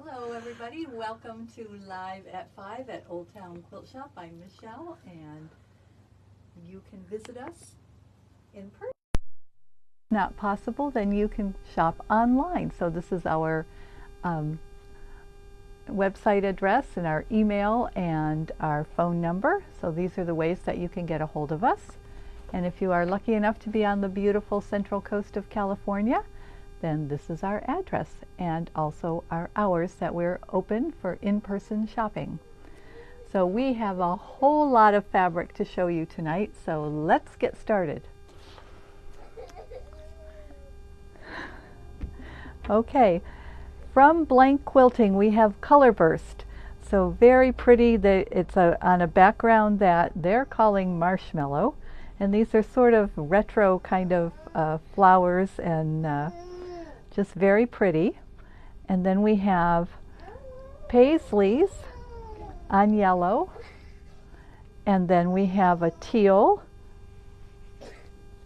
Hello everybody, welcome to Live at 5 at Old Town Quilt Shop. I'm Michelle and you can visit us in person. If not possible, then you can shop online. So this is our website address and our email and our phone number. So these are the ways that you can get a hold of us. And if you are lucky enough to be on the beautiful Central Coast of California, then this is our address and also our hours that we're open for in-person shopping. So we have a whole lot of fabric to show you tonight, so let's get started. Okay, from Blank Quilting we have Color Burst. So very pretty. It's on a background that they're calling marshmallow, and these are sort of retro kind of flowers and just very pretty. And then we have paisleys on yellow, and then we have a teal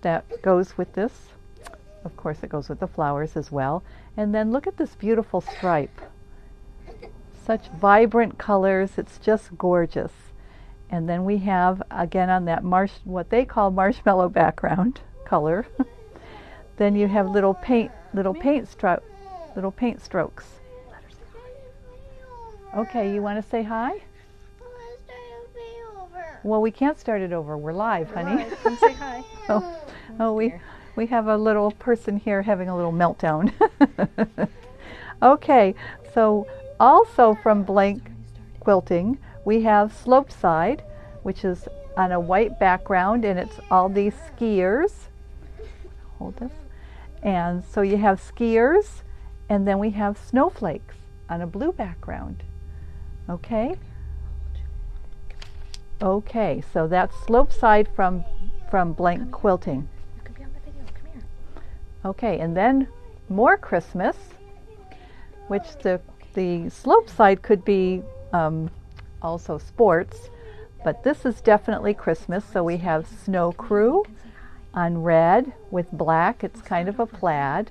that goes with this. Of course it goes with the flowers as well. And then look at this beautiful stripe. Such vibrant colors, it's just gorgeous. And then we have, again, on that what they call marshmallow background color, then you have little paint strokes. Okay, you want to say hi? Well, we can't start it over. We're live, honey. Come say hi. We have a little person here having a little meltdown. Okay, so also from Blank Quilting, we have Slope Side, which is on a white background, and it's all these skiers. Hold this. And so you have skiers, and then we have snowflakes on a blue background. Okay? Okay, so that's Slope Side from Blank Quilting. You can be on the video. Come here. Okay, and then more Christmas, which the Slope Side could be also sports, but this is definitely Christmas. So we have Snow Crew on red with black. It's kind of a plaid.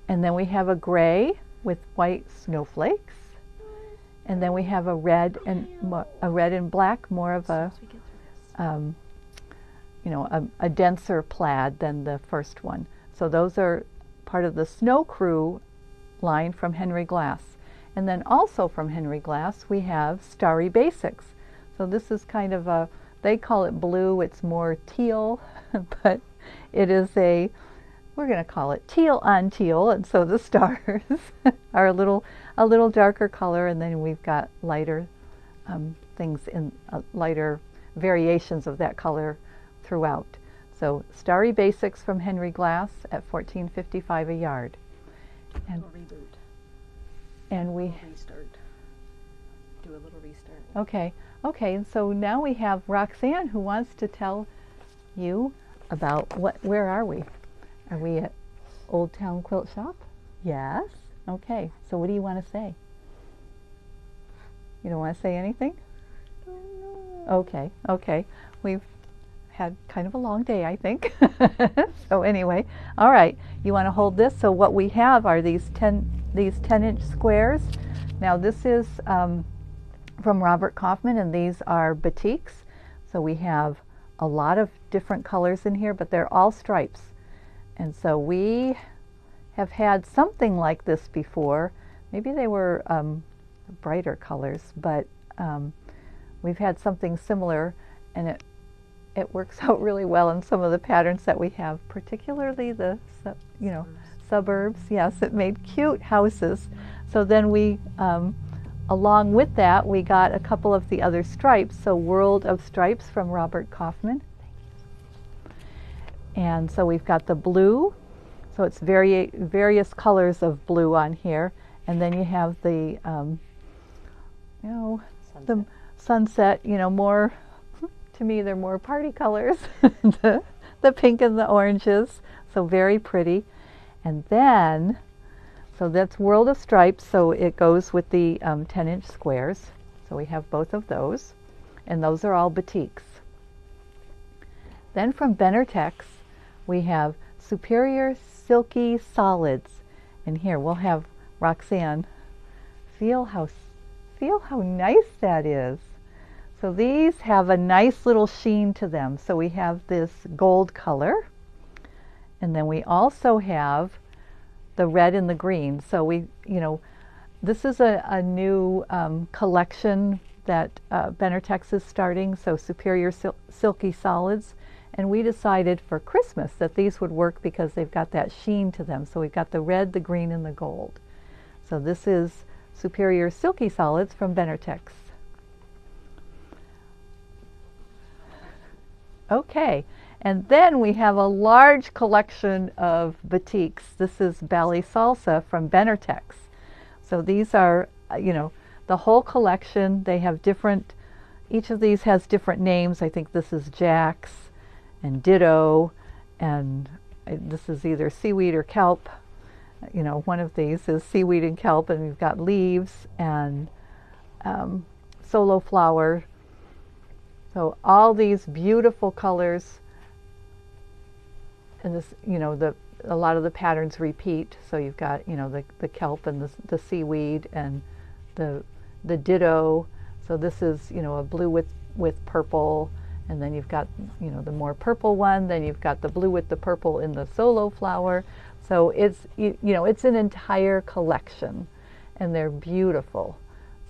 And then we have a gray with white snowflakes. And then we have a red and black, more of a a denser plaid than the first one. So those are part of the Snow Crew line from Henry Glass. And then also from Henry Glass we have Starry Basics. So this is kind of they call it blue, it's more teal, but it is we're going to call it teal on teal, and so the stars are a little darker color, and then we've got lighter things in lighter variations of that color throughout. So Starry Basics from Henry Glass at $14.55 a yard. And We'll reboot. And we Restart. Do a little restart. Okay, and so now we have Roxanne, who wants to tell you about where are we? Are we at Old Town Quilt Shop? Yes. Okay, so what do you want to say? You don't want to say anything? Okay. We've had kind of a long day, I think. So anyway, all right, you want to hold this? So what we have are these 10-inch squares. Now this is from Robert Kaufman, and these are batiks. So we have a lot of different colors in here, but they're all stripes. And so we have had something like this before. Maybe they were brighter colors, but we've had something similar, and it works out really well in some of the patterns that we have, particularly the suburbs. Yes, it made cute houses. So then we along with that, we got a couple of the other stripes. So World of Stripes from Robert Kaufman. And so we've got the blue. So it's various colors of blue on here. And then you have the, the sunset, more, to me, they're more party colors. the pink and the oranges. So very pretty. And then, so that's World of Stripes, so it goes with the 10-inch squares. So we have both of those, and those are all batiks. Then from Benertex, we have Superior Silky Solids. And here we'll have Roxanne feel how nice that is. So these have a nice little sheen to them. So we have this gold color, and then we also have the red and the green. So this is a new collection that Benertex is starting, so Superior Silky Solids. And we decided for Christmas that these would work because they've got that sheen to them. So we've got the red, the green, and the gold. So this is Superior Silky Solids from Benertex. Okay, and then we have a large collection of batiks. This is Ballet Salsa from Benertex. So these are, the whole collection. They have each of these has different names. I think this is Jax and Ditto, and this is either seaweed or kelp. One of these is seaweed and kelp, and we've got leaves and solo flower. So all these beautiful colors, and this, a lot of the patterns repeat. So you've got, the kelp and the seaweed and the ditto. So this is, a blue with purple, and then you've got, the more purple one. Then you've got the blue with the purple in the solo flower. So it's, it's an entire collection, and they're beautiful.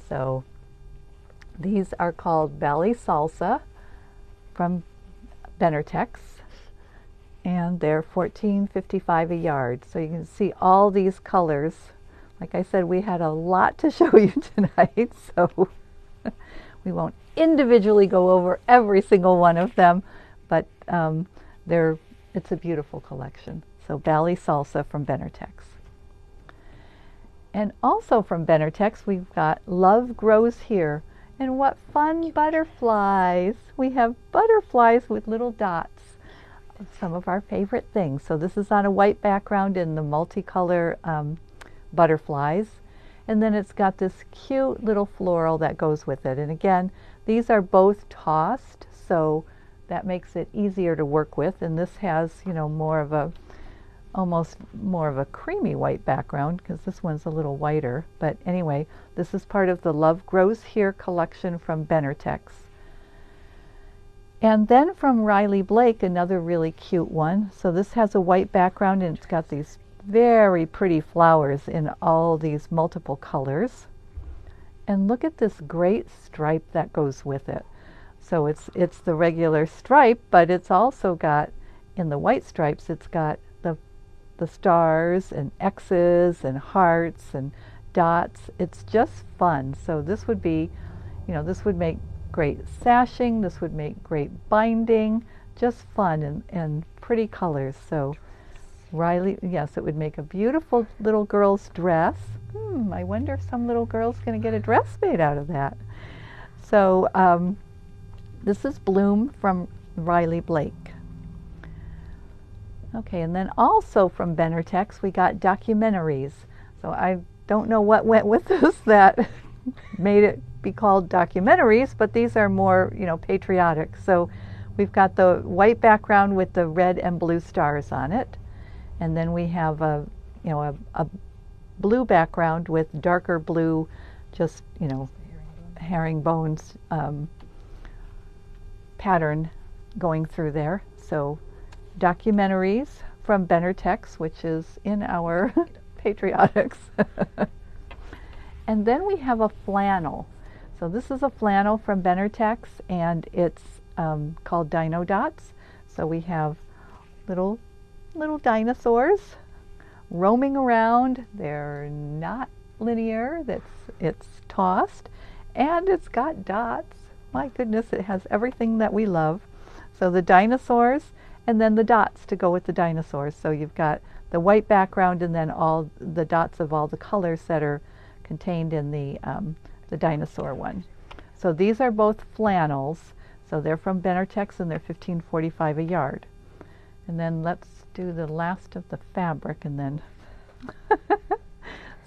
So these are called Ballet Salsa from Benertex, and they're $14.55 a yard. So you can see all these colors. Like I said, we had a lot to show you tonight, so we won't individually go over every single one of them, but it's a beautiful collection. So Ballet Salsa from Benertex. And also from Benertex, we've got Love Grows Here. And what fun butterflies. We have butterflies with little dots. Some of our favorite things. So this is on a white background in the multicolor butterflies. And then it's got this cute little floral that goes with it. And again, these are both tossed, so that makes it easier to work with. And this has, almost more of a creamy white background, because this one's a little whiter. But anyway, this is part of the Love Grows Here collection from Benertex. And then from Riley Blake, another really cute one. So this has a white background, and it's got these very pretty flowers in all these multiple colors. And look at this great stripe that goes with it. So it's the regular stripe, but it's also got, in the white stripes, it's got the stars and X's and hearts and dots. It's just fun. So this would be, this would make great sashing. This would make great binding. Just fun and pretty colors. So Riley, yes, it would make a beautiful little girl's dress. I wonder if some little girl's going to get a dress made out of that. So this is Bloom from Riley Blake. Okay, and then also from Benertex, we got documentaries. So I don't know what went with this that made it be called documentaries, but these are more, patriotic. So we've got the white background with the red and blue stars on it. And then we have a blue background with darker blue, just, herringbones pattern going through there. So documentaries from Benertex, which is in our patriotics. And then we have a flannel. So this is a flannel from Benertex, and it's called Dino Dots. So we have little dinosaurs roaming around. They're not linear, it's tossed, and it's got dots. My goodness, it has everything that we love. So the dinosaurs, and then the dots to go with the dinosaurs. So you've got the white background, and then all the dots of all the colors that are contained in the dinosaur one. So these are both flannels. So they're from Benertex, and they're $15.45 a yard. And then let's do the last of the fabric, and then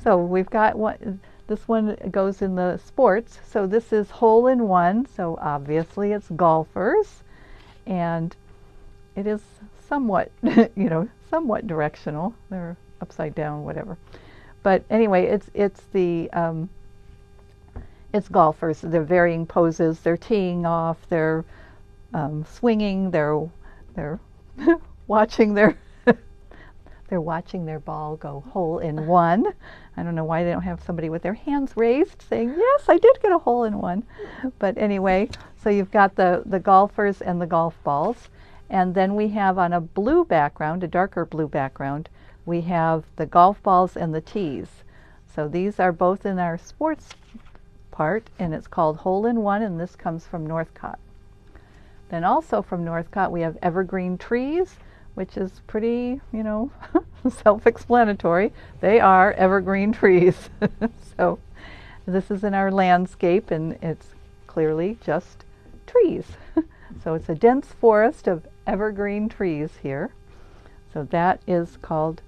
so we've got one. This one goes in the sports. So this is hole in one. So obviously it's golfers, and it is somewhat, somewhat directional. They're upside down, whatever. But anyway, it's the It's golfers. They're varying poses. They're teeing off. They're swinging. They're watching their they're watching their ball go hole in one. I don't know why they don't have somebody with their hands raised saying, yes, I did get a hole in one. But anyway, so you've got the golfers and the golf balls. And then we have on a blue background, a darker blue background, we have the golf balls and the tees. So these are both in our sports part, and it's called Hole in One, and this comes from Northcott. Then also from Northcott we have evergreen trees, which is pretty, self-explanatory. They are evergreen trees. So this is in our landscape, and it's clearly just trees. So it's a dense forest of evergreen trees here. So that is called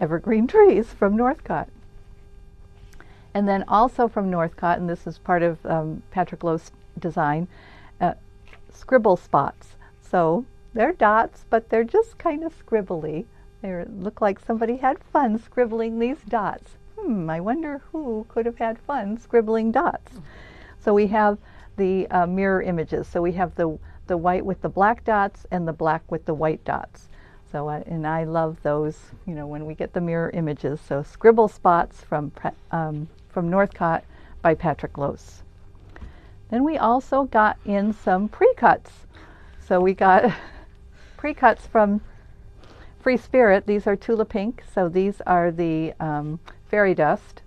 evergreen trees from Northcott. And then also from Northcott, and this is part of Patrick Lowe's design, scribble spots. So they're dots, but they're just kind of scribbly. They look like somebody had fun scribbling these dots. I wonder who could have had fun scribbling dots. So we have the mirror images. So we have the white with the black dots and the black with the white dots. So and I love those, when we get the mirror images. So scribble spots from Northcott by Patrick Lowe's. Then we also got in some precuts. So we got precuts from Free Spirit. These are Tula Pink. So these are the fairy dust.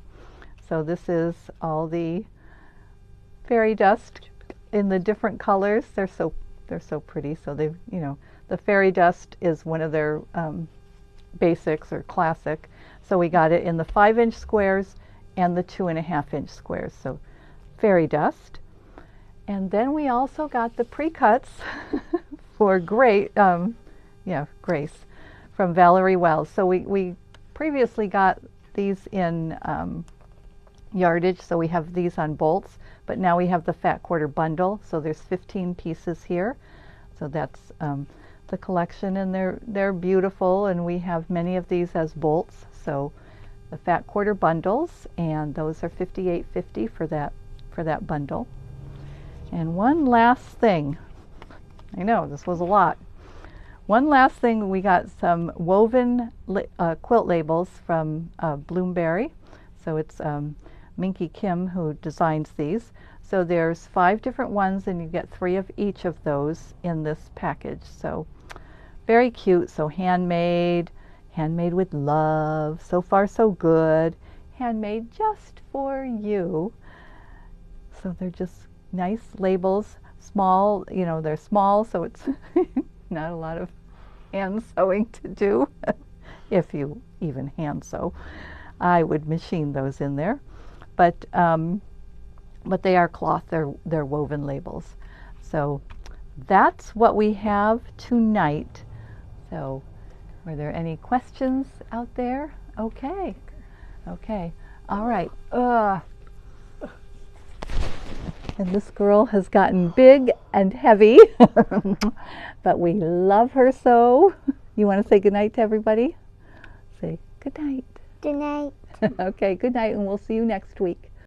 So this is all the fairy dust in the different colors. They're so pretty. So they've, the fairy dust is one of their basics or classic. So we got it in the 5-inch squares and the 2.5-inch squares. So fairy dust. And then we also got the precuts for Grace from Valerie Wells. So we previously got these in yardage, so we have these on bolts, but now we have the fat quarter bundle. So there's 15 pieces here. So that's the collection, and they're beautiful, and we have many of these as bolts. So the fat quarter bundles, and those are $58.50 for that bundle. And one last thing, I know this was a lot. One last thing, we got some woven quilt labels from Bloomberry. So it's Minky Kim who designs these. So there's 5 different ones, and you get 3 of each of those in this package. So very cute. So handmade with love. So far so good. Handmade just for you. So they're just nice labels. Small, they're small, so it's not a lot of hand sewing to do. If you even hand sew, I would machine those in there. But they are cloth. They're woven labels. So that's what we have tonight. So were there any questions out there? Okay. All right. And this girl has gotten big and heavy, but we love her so. You want to say goodnight to everybody? Say good night. Good night. Okay, good night, and we'll see you next week.